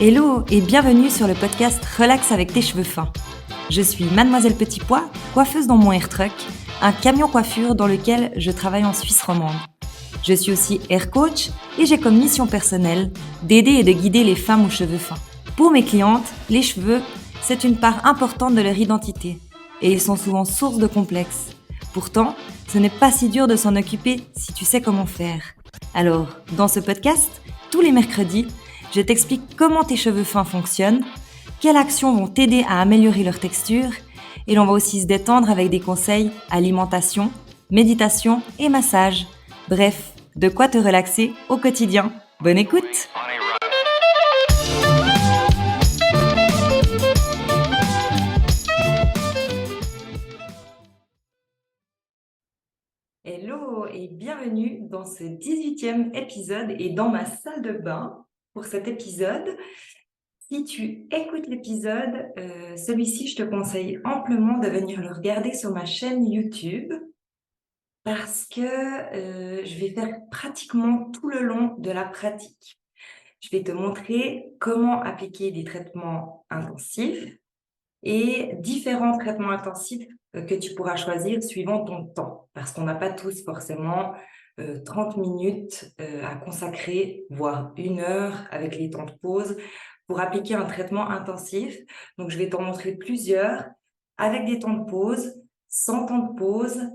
Hello et bienvenue sur le podcast Relax avec tes cheveux fins. Je suis Mademoiselle Petit Pois, coiffeuse dans mon air truck, un camion coiffure dans lequel je travaille en Suisse romande. Je suis aussi hair coach et j'ai comme mission personnelle d'aider et de guider les femmes aux cheveux fins. Pour mes clientes, les cheveux, c'est une part importante de leur identité et ils sont souvent source de complexes. Pourtant, ce n'est pas si dur de s'en occuper si tu sais comment faire. Alors, dans ce podcast, tous les mercredis, je t'explique comment tes cheveux fins fonctionnent, quelles actions vont t'aider à améliorer leur texture, et l'on va aussi se détendre avec des conseils alimentation, méditation et massage. Bref, de quoi te relaxer au quotidien. Bonne écoute! Hello et bienvenue dans ce 18e épisode et dans ma salle de bain pour cet épisode. Si tu écoutes l'épisode, celui-ci, je te conseille amplement de venir le regarder sur ma chaîne YouTube parce que je vais faire pratiquement tout le long de la pratique. Je vais te montrer comment appliquer des traitements intensifs et différents traitements intensifs que tu pourras choisir suivant ton temps. Parce qu'on n'a pas tous forcément 30 minutes à consacrer, voire 1 heure avec les temps de pause pour appliquer un traitement intensif. Donc, je vais t'en montrer plusieurs avec des temps de pause, sans temps de pause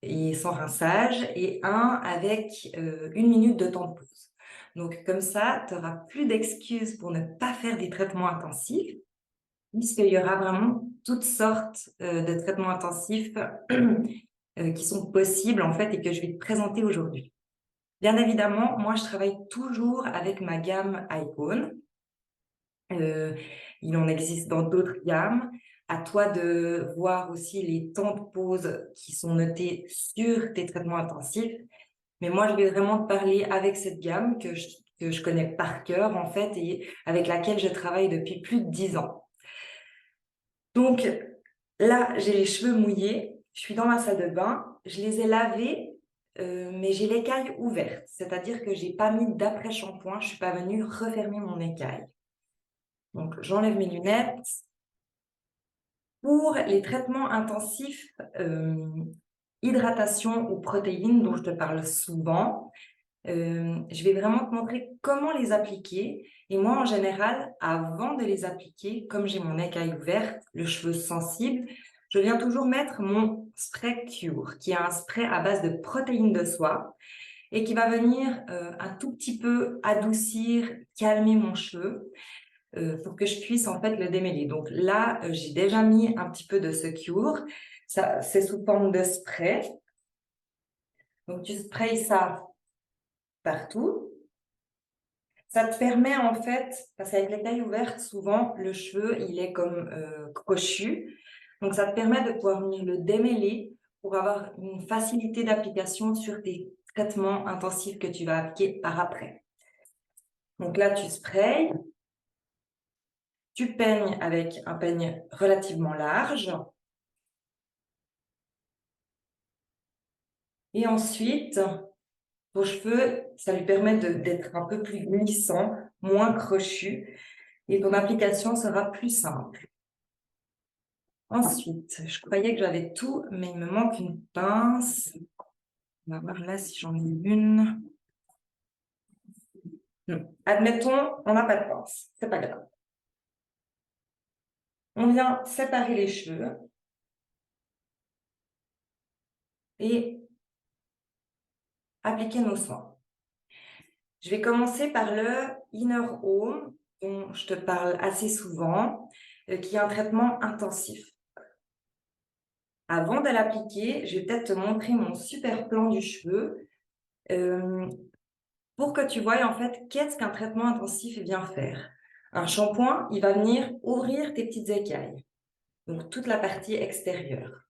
et sans rinçage, et un avec 1 minute de temps de pause. Donc, comme ça, tu n'auras plus d'excuses pour ne pas faire des traitements intensifs, puisqu'il y aura vraiment toutes sortes de traitements intensifs qui sont possibles, en fait, et que je vais te présenter aujourd'hui. Bien évidemment, moi, je travaille toujours avec ma gamme Icon. Il en existe dans d'autres gammes. À toi de voir aussi les temps de pause qui sont notés sur tes traitements intensifs. Mais moi, je vais vraiment te parler avec cette gamme que je connais par cœur, en fait, et avec laquelle je travaille depuis plus de 10 ans. Donc, là, j'ai les cheveux mouillés. Je suis dans ma salle de bain. Je les ai lavés, mais j'ai l'écaille ouverte. C'est-à-dire que je n'ai pas mis d'après-shampoing. Je ne suis pas venue refermer mon écaille. Donc, j'enlève mes lunettes. Pour les traitements intensifs, hydratation ou protéines, dont je te parle souvent, je vais vraiment te montrer comment les appliquer. Et moi, en général, avant de les appliquer, comme j'ai mon écaille ouverte, le cheveu sensible, je viens toujours mettre mon spray Cure, qui est un spray à base de protéines de soie et qui va venir un tout petit peu adoucir, calmer mon cheveu pour que je puisse en fait le démêler. Donc là, j'ai déjà mis un petit peu de ce Cure. Ça, c'est sous forme de spray. Donc tu sprayes ça partout. Ça te permet en fait, parce qu'avec l'écaille ouverte, souvent le cheveu il est comme crochu. Donc ça te permet de pouvoir venir le démêler pour avoir une facilité d'application sur tes traitements intensifs que tu vas appliquer par après. Donc là, tu sprayes. Tu peignes avec un peigne relativement large. Et ensuite, ton cheveu, ça lui permet d'être un peu plus glissant, moins crochu, et ton application sera plus simple. Ensuite, je croyais que j'avais tout, mais il me manque une pince. On va voir là si j'en ai une. Non. Admettons, on n'a pas de pince, c'est pas grave. On vient séparer les cheveux et appliquer nos soins. Je vais commencer par le Inner Home, dont je te parle assez souvent, qui est un traitement intensif. Avant de l'appliquer, je vais peut-être te montrer mon super plan du cheveu pour que tu voies en fait qu'est-ce qu'un traitement intensif vient faire. Un shampoing, il va venir ouvrir tes petites écailles, donc toute la partie extérieure.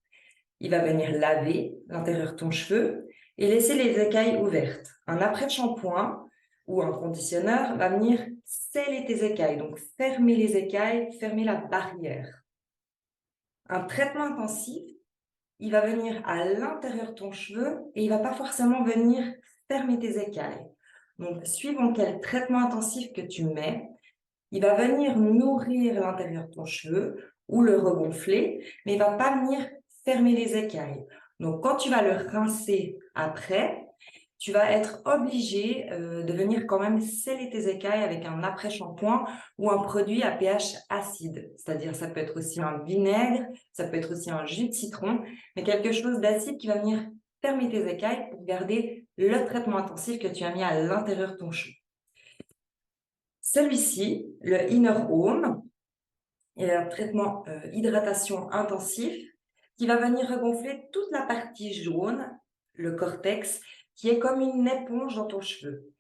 Il va venir laver l'intérieur de ton cheveu et laisser les écailles ouvertes. Un après-shampoing ou un conditionneur va venir sceller tes écailles, donc fermer les écailles, fermer la barrière. Un traitement intensif, il va venir à l'intérieur de ton cheveu et il ne va pas forcément venir fermer tes écailles. Donc, suivant quel traitement intensif que tu mets, il va venir nourrir l'intérieur de ton cheveu ou le regonfler, mais il ne va pas venir fermer les écailles. Donc, quand tu vas le rincer après, tu vas être obligé de venir quand même sceller tes écailles avec un après-shampoing ou un produit à pH acide. C'est-à-dire, ça peut être aussi un vinaigre, ça peut être aussi un jus de citron, mais quelque chose d'acide qui va venir fermer tes écailles pour garder le traitement intensif que tu as mis à l'intérieur de ton cheveu. Celui-ci, le Inner Home, est un traitement hydratation intensif qui va venir regonfler toute la partie jaune, le cortex, qui est comme une éponge dans ton cheveu.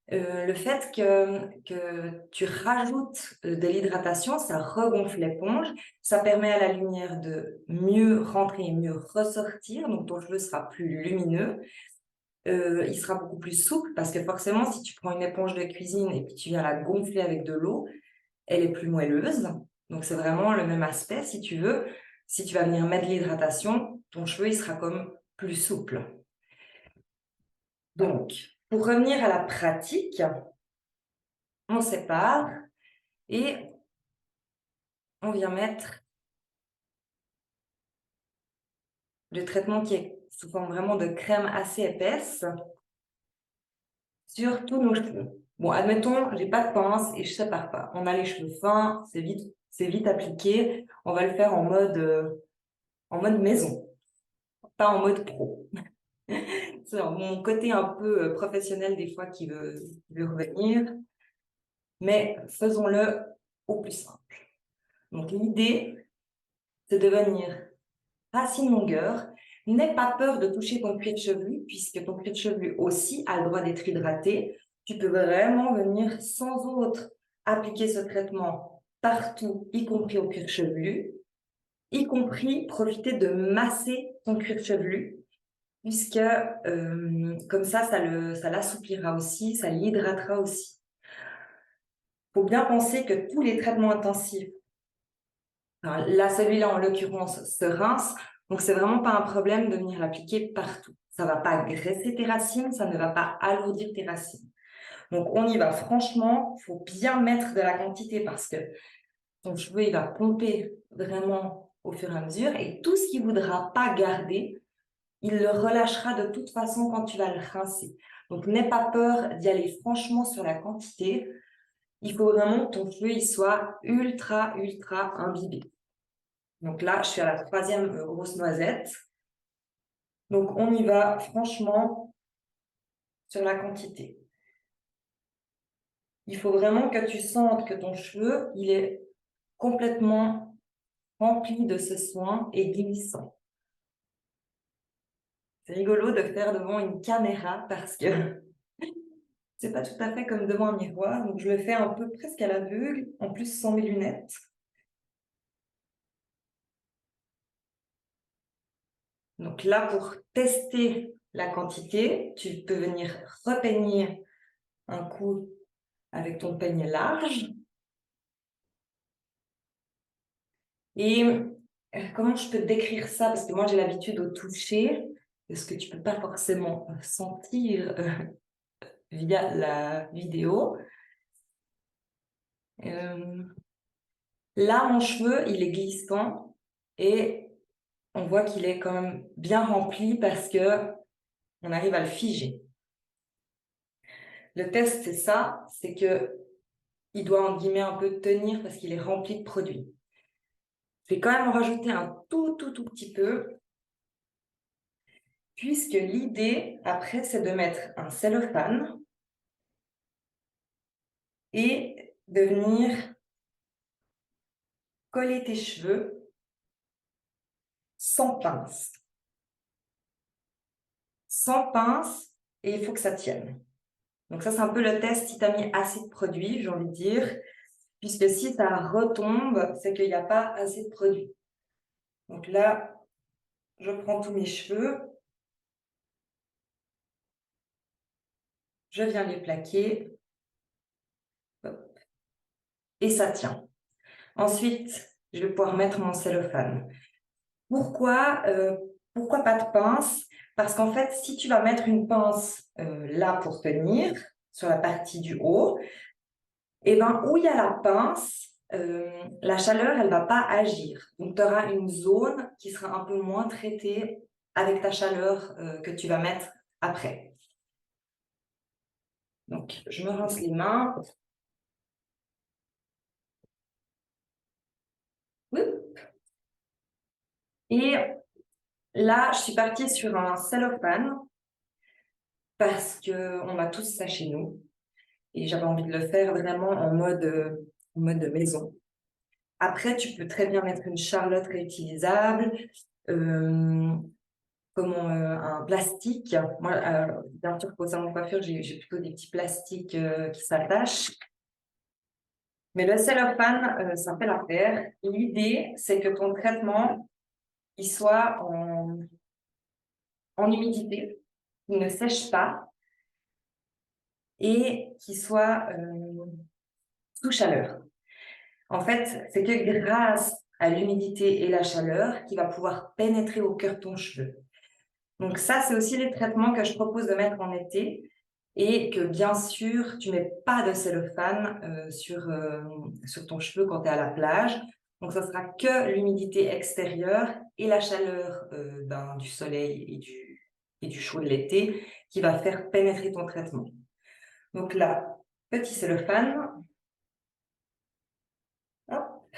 Le fait que tu rajoutes de l'hydratation, ça regonfle l'éponge, ça permet à la lumière de mieux rentrer et mieux ressortir, donc ton cheveu sera plus lumineux. Il sera beaucoup plus souple parce que forcément, si tu prends une éponge de cuisine et puis tu viens la gonfler avec de l'eau, elle est plus moelleuse. Donc, c'est vraiment le même aspect, si tu veux. Si tu vas venir mettre l'hydratation, ton cheveu, il sera comme plus souple. Donc, pour revenir à la pratique, on sépare et on vient mettre le traitement qui est sous forme vraiment de crème assez épaisse sur tous nos cheveux. Bon, admettons, j'ai pas de pince et je sépare pas. On a les cheveux fins, c'est vite appliqué. On va le faire en mode maison, pas en mode pro. C'est mon côté un peu professionnel des fois qui veut revenir, mais faisons-le au plus simple. Donc l'idée, c'est de venir racine longueur. N'aie pas peur de toucher ton cuir chevelu, puisque ton cuir chevelu aussi a le droit d'être hydraté. Tu peux vraiment venir sans autre appliquer ce traitement partout, y compris au cuir chevelu, y compris profiter de masser ton cuir chevelu, puisque comme ça l'assouplira aussi, ça l'hydratera aussi. Il faut bien penser que tous les traitements intensifs, là, celui-là, en l'occurrence, se rince. Donc, c'est vraiment pas un problème de venir l'appliquer partout. Ça va pas graisser tes racines, ça ne va pas alourdir tes racines. Donc, on y va. Franchement, il faut bien mettre de la quantité parce que ton cheveu, il va pomper vraiment au fur et à mesure. Et tout ce qu'il ne voudra pas garder, il le relâchera de toute façon quand tu vas le rincer. Donc, n'aie pas peur d'y aller franchement sur la quantité. Il faut vraiment que ton cheveu il soit ultra, ultra imbibé. Donc là, je suis à la troisième grosse noisette. Donc, on y va franchement sur la quantité. Il faut vraiment que tu sentes que ton cheveu, il est complètement rempli de ce soin et glissant. C'est rigolo de faire devant une caméra parce que c'est pas tout à fait comme devant un miroir. Donc, je le fais un peu presque à l'aveugle, en plus sans mes lunettes. Donc là, pour tester la quantité, tu peux venir repeigner un coup avec ton peigne large. Et comment je peux décrire ça? Parce que moi, j'ai l'habitude au toucher, ce que tu ne peux pas forcément sentir via la vidéo. Là, mon cheveu, il est glissant et on voit qu'il est quand même bien rempli parce que on arrive à le figer. Le test, c'est ça, c'est que il doit en guillemets un peu tenir parce qu'il est rempli de produits. Je vais quand même en rajouter un tout petit peu, puisque l'idée, après, c'est de mettre un cellophane et de venir coller tes cheveux sans pince. Sans pince, et il faut que ça tienne. Donc ça, c'est un peu le test si tu as mis assez de produit, j'ai envie de dire, puisque si ça retombe, c'est qu'il n'y a pas assez de produit. Donc là, je prends tous mes cheveux, je viens les plaquer, hop, et ça tient. Ensuite, je vais pouvoir mettre mon cellophane. Pourquoi pas de pince? Parce qu'en fait, si tu vas mettre une pince là pour tenir, sur la partie du haut, et ben, où il y a la pince, la chaleur, elle va pas agir. Donc, tu auras une zone qui sera un peu moins traitée avec ta chaleur que tu vas mettre après. Donc, je me rince les mains. Et là, je suis partie sur un cellophane parce qu'on a tous ça chez nous. Et j'avais envie de le faire vraiment en mode de maison. Après, tu peux très bien mettre une charlotte réutilisable, un plastique. Moi, bien sûr, pour le salon de coiffure, j'ai plutôt des petits plastiques qui s'attachent. Mais le cellophane, ça fait l'affaire. L'idée, c'est que ton traitement, il soit en humidité, qu'il ne sèche pas et qu'il soit sous chaleur. En fait, c'est que grâce à l'humidité et la chaleur qu'il va pouvoir pénétrer au cœur de ton cheveu. Donc ça, c'est aussi les traitements que je propose de mettre en été et que bien sûr, tu mets pas de cellophane sur ton cheveu quand tu es à la plage. Donc ça sera que l'humidité extérieure et la chaleur du soleil et du chaud de l'été qui va faire pénétrer ton traitement. Donc là, petit cellophane. Hop,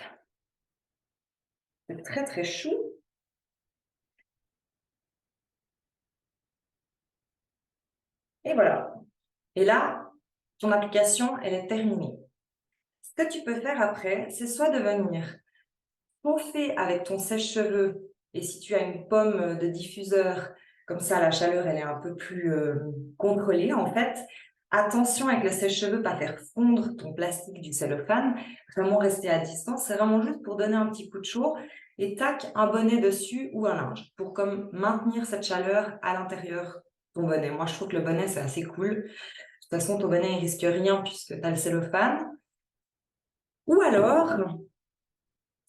c'est très très chou. Et voilà. Et là, ton application, elle est terminée. Ce que tu peux faire après, c'est soit de venir chauffer avec ton sèche-cheveux, et si tu as une pomme de diffuseur, comme ça la chaleur elle est un peu plus contrôlée en fait. Attention avec le sèche-cheveux, pas faire fondre ton plastique du cellophane, vraiment rester à distance, c'est vraiment juste pour donner un petit coup de chaud et tac, un bonnet dessus ou un linge pour comme maintenir cette chaleur à l'intérieur de ton bonnet. Moi je trouve que le bonnet c'est assez cool. De toute façon ton bonnet il risque rien puisque tu as le cellophane. Ou alors,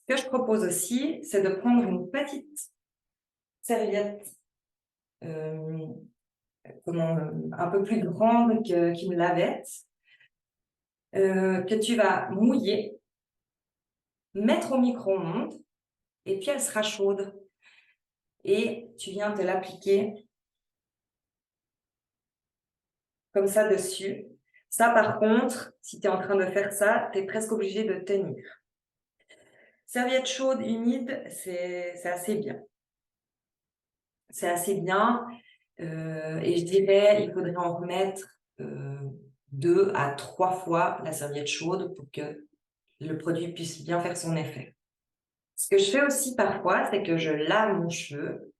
ce que je propose aussi, c'est de prendre une petite serviette un peu plus grande qu'une lavette, que tu vas mouiller, mettre au micro-ondes, et puis elle sera chaude. Et tu viens te l'appliquer comme ça dessus. Ça, par contre, si tu es en train de faire ça, tu es presque obligé de tenir. Serviette chaude, humide, c'est assez bien. C'est assez bien. Et je dirais, il faudrait en remettre 2 à 3 fois la serviette chaude pour que le produit puisse bien faire son effet. Ce que je fais aussi parfois, c'est que je lave mon cheveu,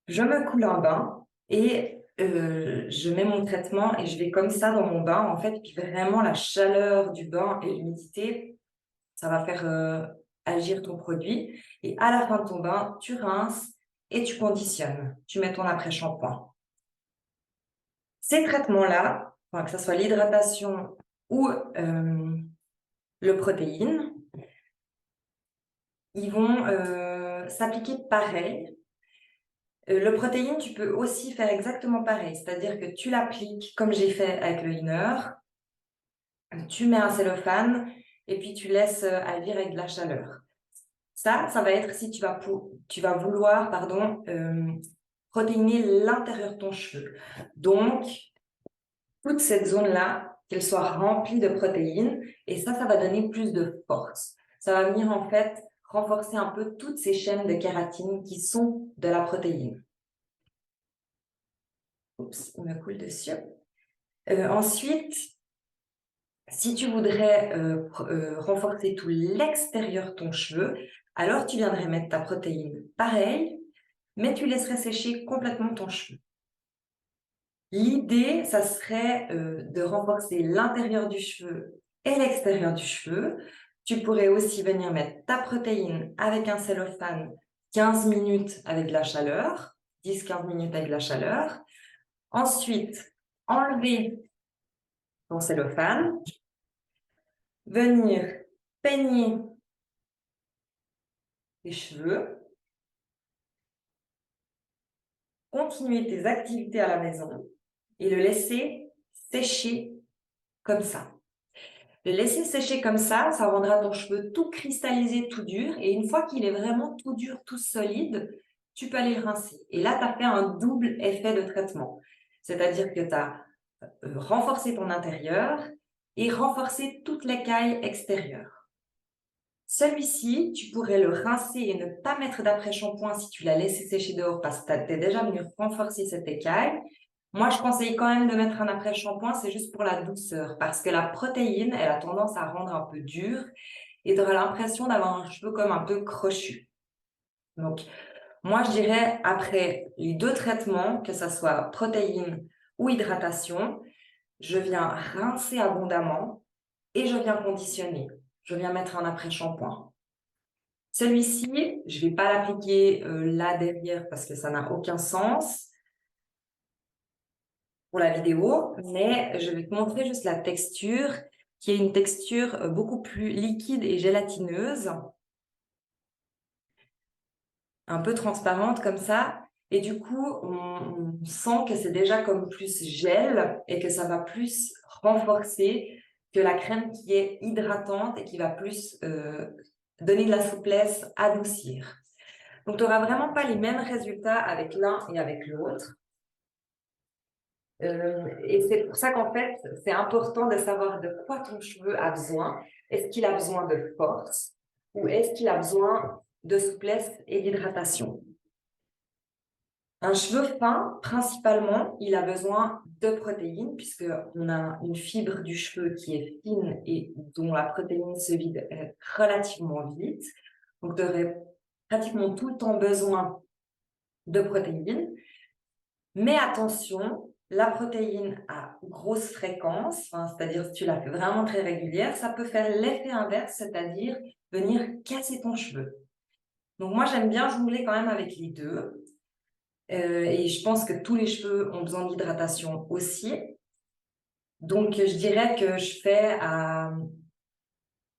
je me coule un bain et je mets mon traitement et je vais comme ça dans mon bain, en fait, puis vraiment la chaleur du bain et l'humidité, ça va faire agir ton produit. Et à la fin de ton bain, tu rinces et tu conditionnes. Tu mets ton après-shampoing. Ces traitements-là, que ce soit l'hydratation ou le protéine, ils vont s'appliquer pareil. Le protéine, tu peux aussi faire exactement pareil, c'est-à-dire que tu l'appliques comme j'ai fait avec le inner, tu mets un cellophane et puis tu laisses agir avec de la chaleur. Ça va être si tu vas vouloir protéiner l'intérieur de ton cheveu. Donc, toute cette zone-là, qu'elle soit remplie de protéines, et ça va donner plus de force. Ça va venir en fait renforcer un peu toutes ces chaînes de kératine qui sont de la protéine. Oups, il me coule dessus. Ensuite, si tu voudrais renforcer tout l'extérieur de ton cheveu, alors tu viendrais mettre ta protéine pareil, mais tu laisserais sécher complètement ton cheveu. L'idée, ça serait de renforcer l'intérieur du cheveu et l'extérieur du cheveu. Tu pourrais aussi venir mettre ta protéine avec un cellophane 15 minutes avec de la chaleur, 10-15 minutes avec de la chaleur. Ensuite, enlever ton cellophane, venir peigner les cheveux, continuer tes activités à la maison et le laisser sécher comme ça. Le laisser sécher comme ça rendra ton cheveu tout cristallisé, tout dur. Et une fois qu'il est vraiment tout dur, tout solide, tu peux aller le rincer. Et là, tu as fait un double effet de traitement. C'est-à-dire que tu as renforcé ton intérieur et renforcé toute l'écaille extérieure. Celui-ci, tu pourrais le rincer et ne pas mettre d'après-shampoing si tu l'as laissé sécher dehors parce que tu es déjà venu renforcer cette écaille. Moi, je conseille quand même de mettre un après-shampoing, c'est juste pour la douceur, parce que la protéine, elle a tendance à rendre un peu dur et tu auras l'impression d'avoir un cheveu comme un peu crochu. Donc, moi, je dirais, après les 2 traitements, que ce soit protéine ou hydratation, je viens rincer abondamment et je viens conditionner. Je viens mettre un après-shampoing. Celui-ci, je ne vais pas l'appliquer là derrière parce que ça n'a aucun sens pour la vidéo, mais je vais te montrer juste la texture, qui est une texture beaucoup plus liquide et gélatineuse, un peu transparente comme ça. Et du coup, on sent que c'est déjà comme plus gel et que ça va plus renforcer que la crème qui est hydratante et qui va plus donner de la souplesse, adoucir. Donc, tu n'auras vraiment pas les mêmes résultats avec l'un et avec l'autre. Et c'est pour ça qu'en fait, c'est important de savoir de quoi ton cheveu a besoin. Est-ce qu'il a besoin de force ou est-ce qu'il a besoin de souplesse et d'hydratation? Un cheveu fin, principalement, il a besoin de protéines puisqu'on a une fibre du cheveu qui est fine et dont la protéine se vide relativement vite. Donc, tu aurais pratiquement tout le temps besoin de protéines. Mais attention, la protéine à grosse fréquence, c'est-à-dire si tu la fais vraiment très régulière, ça peut faire l'effet inverse, c'est-à-dire venir casser ton cheveu. Donc moi, j'aime bien jongler quand même avec les deux. Et je pense que tous les cheveux ont besoin d'hydratation aussi. Donc, je dirais que je fais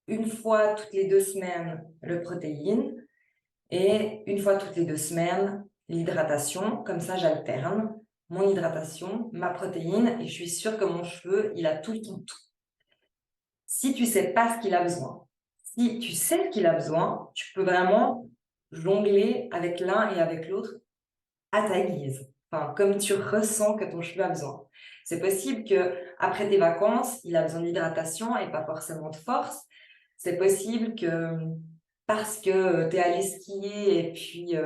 une fois toutes les 2 semaines le protéine et une fois toutes les 2 semaines l'hydratation. Comme ça, j'alterne mon hydratation, ma protéine et je suis sûre que mon cheveu, il a tout le temps tout. Si tu sais pas ce qu'il a besoin, si tu sais ce qu'il a besoin, tu peux vraiment jongler avec l'un et avec l'autre à ta guise. Enfin, comme tu ressens que ton cheveu a besoin. C'est possible que après tes vacances, il a besoin d'hydratation et pas forcément de force. C'est possible que parce que tu es allé skier et puis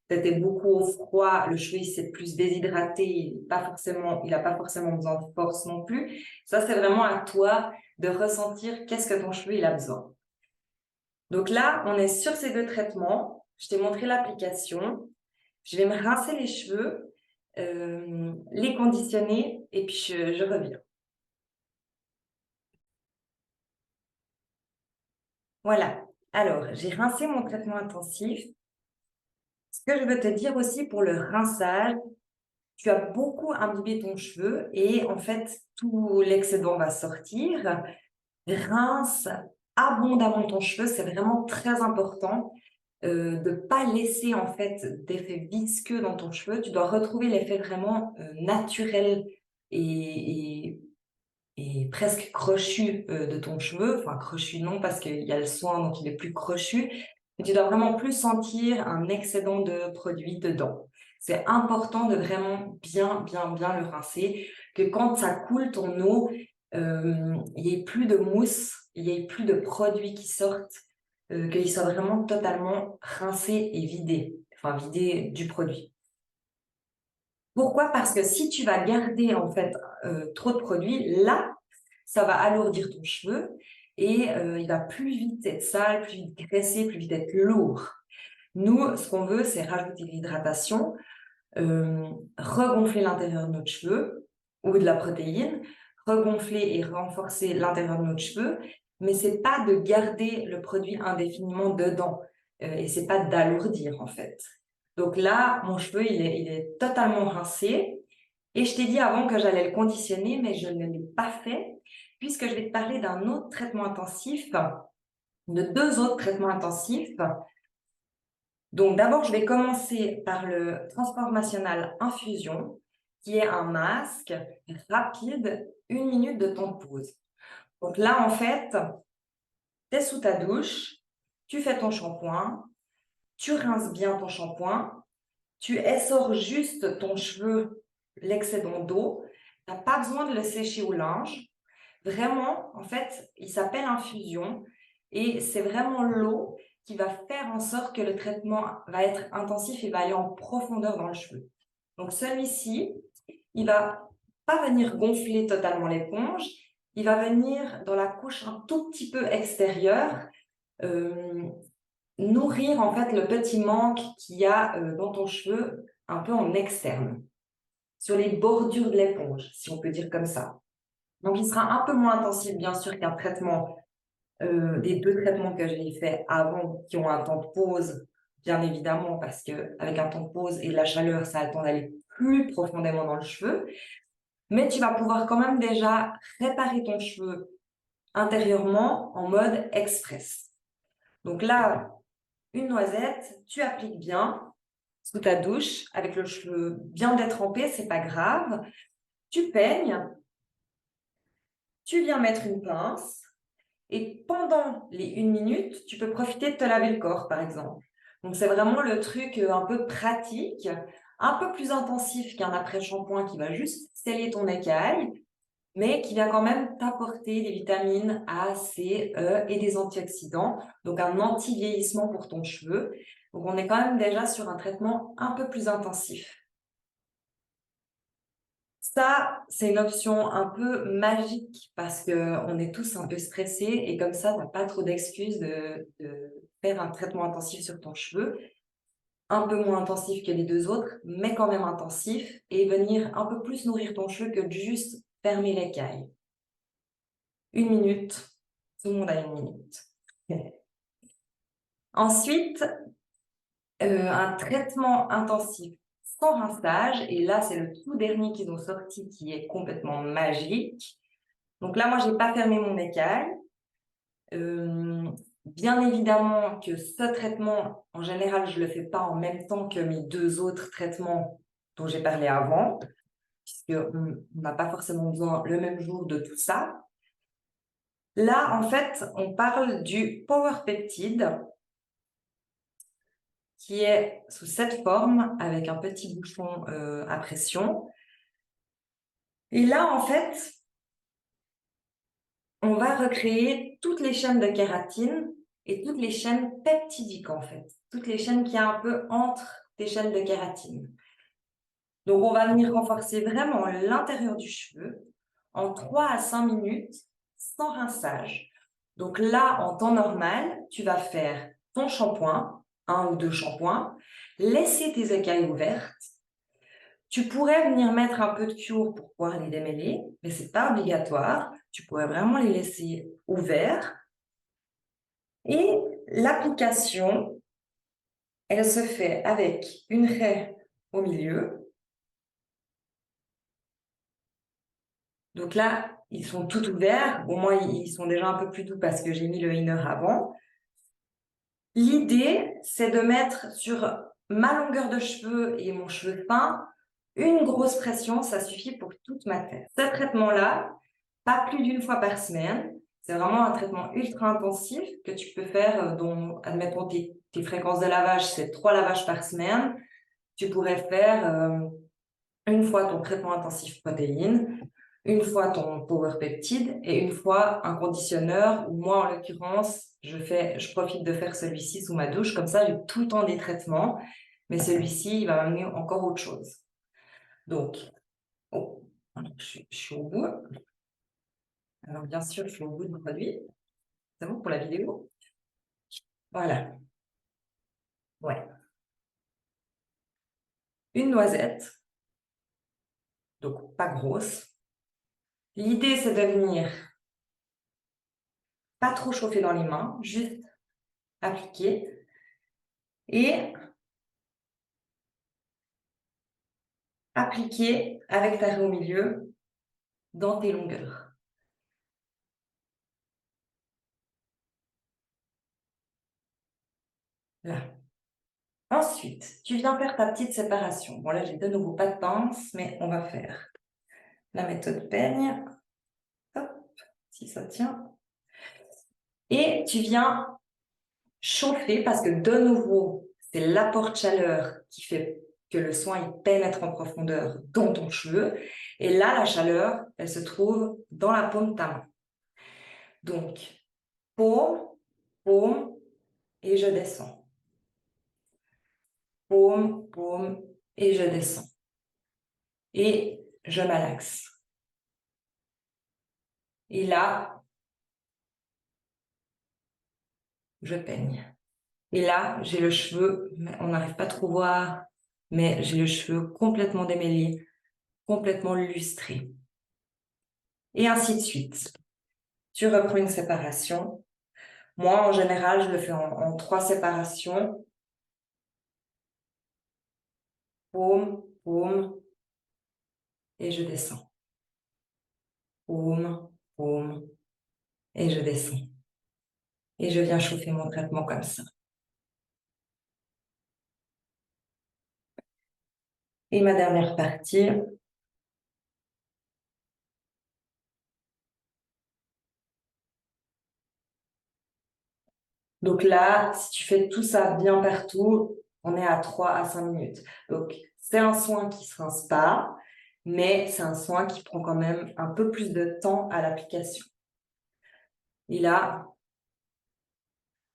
tu étais beaucoup au froid, le cheveu s'est plus déshydraté, il n'a pas forcément besoin de force non plus. Ça, c'est vraiment à toi de ressentir qu'est-ce que ton cheveu il a besoin. Donc là, on est sur ces 2 traitements. Je t'ai montré l'application. Je vais me rincer les cheveux, les conditionner et puis je reviens. Voilà. Alors, j'ai rincé mon traitement intensif. Ce que je veux te dire aussi pour le rinçage, tu as beaucoup imbibé ton cheveu et en fait, tout l'excédent va sortir. Rince abondamment ton cheveu, c'est vraiment très important. De ne pas laisser en fait d'effet visqueux dans ton cheveu. Tu dois retrouver l'effet vraiment naturel et, et presque crochu de ton cheveu. Enfin, crochu non, parce qu'il y a le soin, donc il est plus crochu. Mais tu dois vraiment plus sentir un excédent de produit dedans. C'est important de vraiment bien le rincer, que quand ça coule ton eau, il n'y ait plus de mousse, il n'y ait plus de produits qui sortent, qu'il soit vraiment totalement rincé et vidé, enfin vidé du produit. Pourquoi? Parce que si tu vas garder en fait trop de produits, là, ça va alourdir ton cheveu et il va plus vite être sale, plus vite graisser, plus vite être lourd. Nous, ce qu'on veut, c'est rajouter de l'hydratation, regonfler l'intérieur de notre cheveu ou de la protéine, regonfler et renforcer l'intérieur de notre cheveu, mais c'est pas de garder le produit indéfiniment dedans et c'est pas d'alourdir en fait. Donc là, mon cheveu, il est totalement rincé. Et je t'ai dit avant que j'allais le conditionner, mais je ne l'ai pas fait, puisque je vais te parler d'un autre traitement intensif, de 2 autres traitements intensifs. Donc d'abord, je vais commencer par le transformationnel infusion, qui est un masque rapide, 1 minute de temps de pause. Donc là, en fait, tu es sous ta douche, tu fais ton shampoing, tu rinces bien ton shampoing, tu essores juste ton cheveu, l'excédent d'eau. Tu n'as pas besoin de le sécher au linge. Vraiment, en fait, il s'appelle infusion et c'est vraiment l'eau qui va faire en sorte que le traitement va être intensif et va aller en profondeur dans le cheveu. Donc celui-ci, il va pas venir gonfler totalement l'éponge, il va venir dans la couche un tout petit peu extérieure, nourrir en fait le petit manque qu'il y a dans ton cheveu un peu en externe, sur les bordures de l'éponge, si on peut dire comme ça. Donc, il sera un peu moins intensif, bien sûr, qu'un traitement, des 2 traitements que j'ai fait avant, qui ont un temps de pause, bien évidemment, parce qu'avec un temps de pause et de la chaleur, ça a le temps d'aller plus profondément dans le cheveu. Mais tu vas pouvoir quand même déjà réparer ton cheveu intérieurement en mode express. Donc là, une noisette, tu appliques bien sous ta douche avec le cheveu bien détrempé, c'est pas grave. Tu peignes, tu viens mettre une pince et pendant les 1 minute, tu peux profiter de te laver le corps, par exemple. Donc, c'est vraiment le truc un peu pratique, un peu plus intensif qu'un après-shampoing qui va juste sceller ton écaille, mais qui va quand même t'apporter des vitamines A, C, E et des antioxydants, donc un anti-vieillissement pour ton cheveu. Donc, on est quand même déjà sur un traitement un peu plus intensif. Ça, c'est une option un peu magique parce qu'on est tous un peu stressés et comme ça, tu n'as pas trop d'excuses de faire un traitement intensif sur ton cheveu, un peu moins intensif que les 2 autres, mais quand même intensif et venir un peu plus nourrir ton cheveu que de juste fermer l'écaille. 1 minute, tout le monde a 1 minute. Ensuite, un traitement intensif sans rinçage, et là, c'est le tout dernier qu'ils ont sorti qui est complètement magique. Donc là, moi, j'ai pas fermé mon écaille. Bien évidemment que ce traitement, en général, je le fais pas en même temps que mes 2 autres traitements dont j'ai parlé avant, puisqu'on n'a pas forcément besoin le même jour de tout ça. Là, en fait, on parle du Power Peptide, qui est sous cette forme, avec un petit bouchon à pression. Et là, en fait, on va recréer toutes les chaînes de kératine et toutes les chaînes peptidiques, en fait. Toutes les chaînes qu'il y a un peu entre tes chaînes de kératine. Donc, on va venir renforcer vraiment l'intérieur du cheveu en 3 à 5 minutes sans rinçage. Donc là, en temps normal, tu vas faire ton shampoing, 1 ou 2 shampoings, laisser tes écailles ouvertes. Tu pourrais venir mettre un peu de cure pour pouvoir les démêler, mais c'est pas obligatoire. Tu pourrais vraiment les laisser ouverts. Et l'application, elle se fait avec une raie au milieu. Donc là, ils sont tout ouverts. Au moins, ils sont déjà un peu plus doux parce que j'ai mis le inner avant. L'idée, c'est de mettre sur ma longueur de cheveux et mon cheveu fin une grosse pression. Ça suffit pour toute ma tête. Ce traitement-là, pas plus d'1 fois par semaine. C'est vraiment un traitement ultra intensif que tu peux faire, dont, admettons, tes fréquences de lavage, c'est 3 lavages par semaine. Tu pourrais faire 1 fois ton traitement intensif protéines, 1 fois ton power peptide et 1 fois un conditionneur. Moi, en l'occurrence, je profite de faire celui-ci sous ma douche. Comme ça, j'ai tout le temps des traitements. Mais celui-ci, il va m'amener encore autre chose. Donc, oh, je suis au bout. Alors, bien sûr, je suis au bout du produit. C'est bon pour la vidéo? Voilà. Ouais. Une noisette, donc pas grosse. L'idée, c'est de venir pas trop chauffer dans les mains, juste appliquer et appliquer avec ta raie au milieu dans tes longueurs. Là. Ensuite, tu viens faire ta petite séparation. Bon, là, j'ai de nouveau pas de pince, mais on va faire la méthode peigne. Hop, si ça tient. Et tu viens chauffer parce que de nouveau, c'est l'apport de chaleur qui fait que le soin il pénètre en profondeur dans ton cheveu. Et là, la chaleur, elle se trouve dans la paume de ta main. Donc, paume, paume, et je descends. Paume, paume, et je descends. Et je malaxe. Et là, je peigne. Et là, j'ai le cheveu, on n'arrive pas trop à voir, mais j'ai le cheveu complètement démêlé, complètement lustré. Et ainsi de suite. Tu reprends une séparation. Moi, en général, je le fais en 3 séparations. Paume, paume, et je descends. Paume, paume, et je descends. Et je viens chauffer mon traitement comme ça. Et ma dernière partie. Donc là, si tu fais tout ça bien partout, on est à 3 à 5 minutes. Donc, c'est un soin qui se rince pas, mais c'est un soin qui prend quand même un peu plus de temps à l'application. Et là,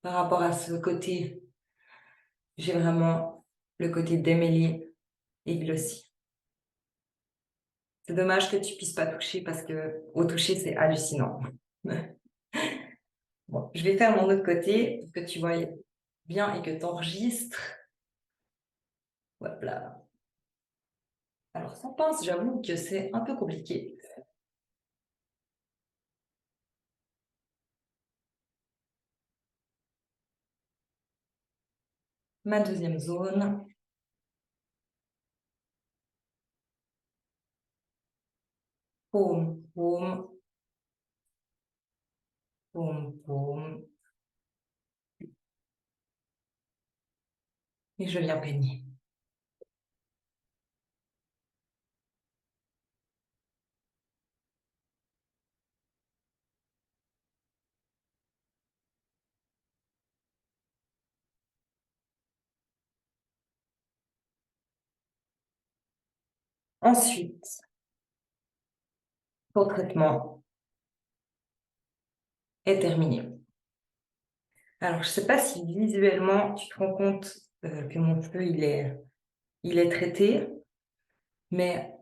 par rapport à ce côté, j'ai vraiment le côté démêlé et glossy. C'est dommage que tu puisses pas toucher parce que au toucher, c'est hallucinant. Bon, je vais faire mon autre côté pour que tu vois bien et que tu enregistres. Voilà. Alors, sans pince, j'avoue que c'est un peu compliqué. Ma deuxième zone. Paume, paume, paume, paume. Et je viens peigner. Ensuite, ton traitement est terminé. Alors, je ne sais pas si visuellement, tu te rends compte que mon cheveu, il est traité, mais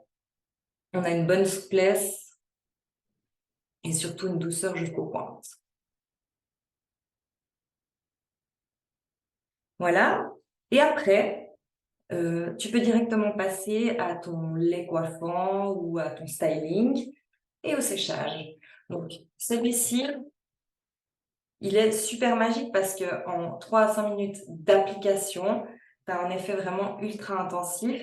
on a une bonne souplesse et surtout une douceur jusqu'aux pointes. Voilà. Et après, tu peux directement passer à ton lait coiffant ou à ton styling et au séchage. Donc, celui-ci, il est super magique parce qu'en 3 à 5 minutes d'application, tu as un effet vraiment ultra intensif.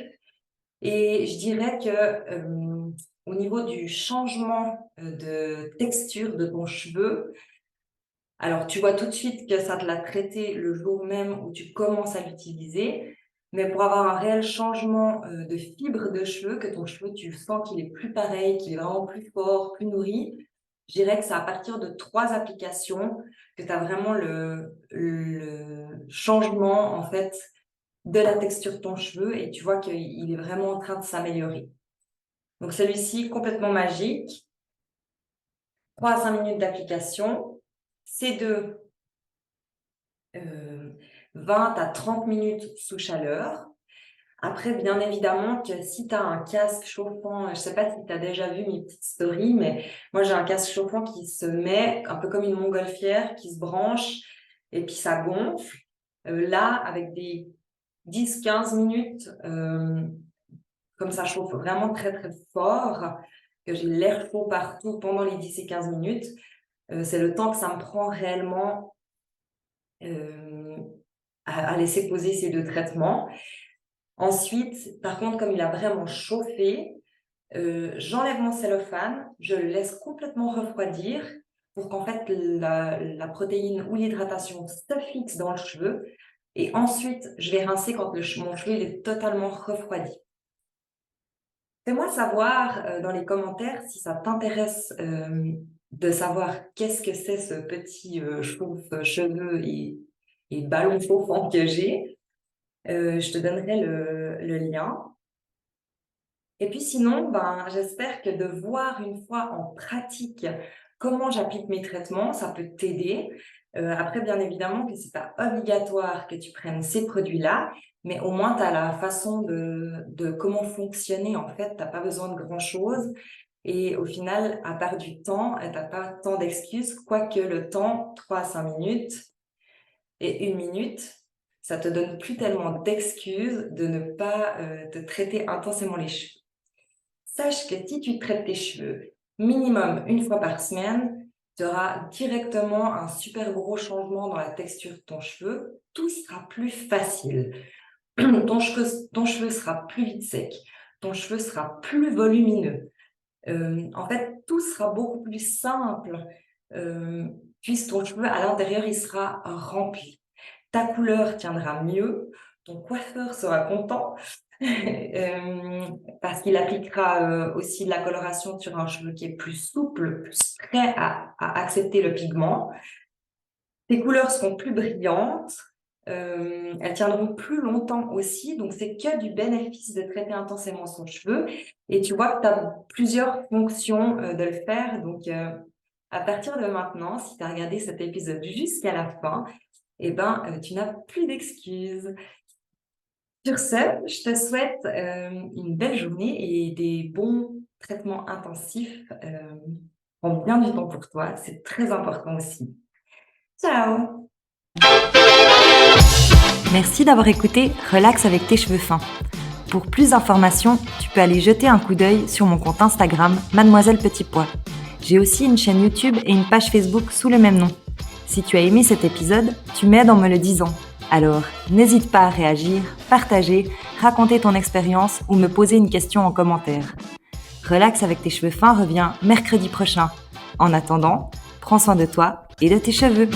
Et je dirais que au niveau du changement de texture de ton cheveu, alors tu vois tout de suite que ça te l'a traité le jour même où tu commences à l'utiliser, mais pour avoir un réel changement de fibre de cheveux, que ton cheveu, tu sens qu'il est plus pareil, qu'il est vraiment plus fort, plus nourri, je dirais que c'est à partir de 3 applications que tu as vraiment le changement en fait de la texture de ton cheveu et tu vois qu'il est vraiment en train de s'améliorer. Donc celui-ci, complètement magique, 3 à 5 minutes d'application, ces deux 20 à 30 minutes sous chaleur. Après, bien évidemment, que si tu as un casque chauffant, je ne sais pas si tu as déjà vu mes petites stories, mais moi j'ai un casque chauffant qui se met un peu comme une montgolfière, qui se branche et puis ça gonfle. Là, avec des 10-15 minutes, comme ça chauffe vraiment très très fort, que j'ai l'air chaud partout pendant les 10 et 15 minutes, c'est le temps que ça me prend réellement euh, à laisser poser ces deux traitements. Ensuite, par contre, comme il a vraiment chauffé, j'enlève mon cellophane, je le laisse complètement refroidir pour qu'en fait la protéine ou l'hydratation se fixe dans le cheveu. Et ensuite, je vais rincer quand mon cheveu il est totalement refroidi. Fais-moi savoir dans les commentaires si ça t'intéresse de savoir qu'est-ce que c'est ce petit cheveu et ballon chauffant que j'ai. Je te donnerai le lien. Et puis sinon, j'espère que de voir une fois en pratique comment j'applique mes traitements, ça peut t'aider. Après, bien évidemment, que c'est pas obligatoire que tu prennes ces produits-là, mais au moins tu as la façon de comment fonctionner. En fait, tu pas besoin de grand-chose. Et au final, à part du temps, tu pas tant d'excuses, quoique le temps, 3 à 5 minutes et 1 minute, ça te donne plus tellement d'excuses de ne pas te traiter intensément les cheveux. Sache que si tu traites tes cheveux minimum 1 fois par semaine, tu auras directement un super gros changement dans la texture de ton cheveu. Tout sera plus facile. Ton cheveu sera plus vite sec. Ton cheveu sera plus volumineux. En fait, tout sera beaucoup plus simple puisque ton cheveu à l'intérieur, il sera rempli. Ta couleur tiendra mieux. Ton coiffeur sera content. Parce qu'il appliquera aussi de la coloration sur un cheveu qui est plus souple, plus prêt à accepter le pigment. Tes couleurs seront plus brillantes, elles tiendront plus longtemps aussi, donc c'est que du bénéfice de traiter intensément son cheveu. Et tu vois que tu as plusieurs fonctions de le faire. Donc, à partir de maintenant, si tu as regardé cet épisode jusqu'à la fin, tu n'as plus d'excuses. Sur ce, je te souhaite une belle journée et des bons traitements intensifs. Prends bien du temps pour toi, c'est très important aussi. Ciao! Merci d'avoir écouté Relax avec tes cheveux fins. Pour plus d'informations, tu peux aller jeter un coup d'œil sur mon compte Instagram Mademoiselle Petit Pois. J'ai aussi une chaîne YouTube et une page Facebook sous le même nom. Si tu as aimé cet épisode, tu m'aides en me le disant. Alors, n'hésite pas à réagir, partager, raconter ton expérience ou me poser une question en commentaire. Relax avec tes cheveux fins revient mercredi prochain. En attendant, prends soin de toi et de tes cheveux.